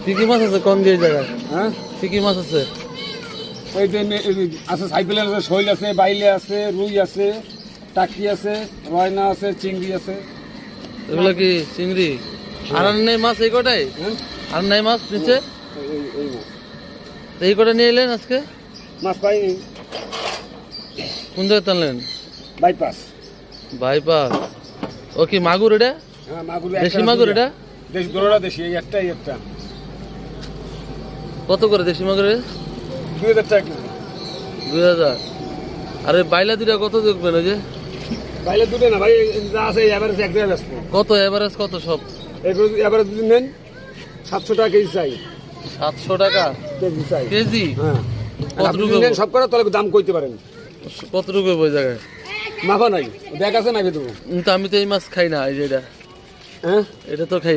কি কি মাছ আছে কম দিয়ে জায়গায়? হ্যাঁ কি কি মাছ আছে? ওই যে আছে সাইকেলের আছে, শৈল আছে, বাইলে আছে, রুই আছে, টাকি আছে, রয়না আছে, চিংড়ি আছে। এগুলো কি চিংড়ি? আর নেই মাছ এই কটাই? হ্যাঁ আর নাই মাছ নিচে? এই মাছ তো এই কটা নিয়ে এলেন আজকে? মাছ পাইনি। কোন জায়গায় টানলেন? বাইপাস। বাইপাস। ও কি মাগুর এটা? হ্যাঁ মাগুর। দেশি মাগুর এটা? দেশি দোলটা দেশি, এই একটাই একটা। কত করে দেশি মাগুরের? 2000 টাকা কেজি। 2000। আরে বাইলা দুটা কত দেখবেন ওই যে? বাইলে দুটো না ভাই, যা আছে এভারেজ এক জায়গায় ব্যস্ত। কত এভারেজ কত সব? এগুলো এভারেজ যদি নেন 700 টাকা কেজি চাই। 700 টাকা কেজি চাই। কেজি? হ্যাঁ কত আপনি রুপে? যদি নেন সব করে তাহলে দাম কইতে পারেন। কত রুপে ওই জায়গায়? মাফা নাই, দেখ আছে না ভেতরে। তো আমি তো এই মাছ খাই না, এই যে এটা, হ্যাঁ এটা তো খাই না।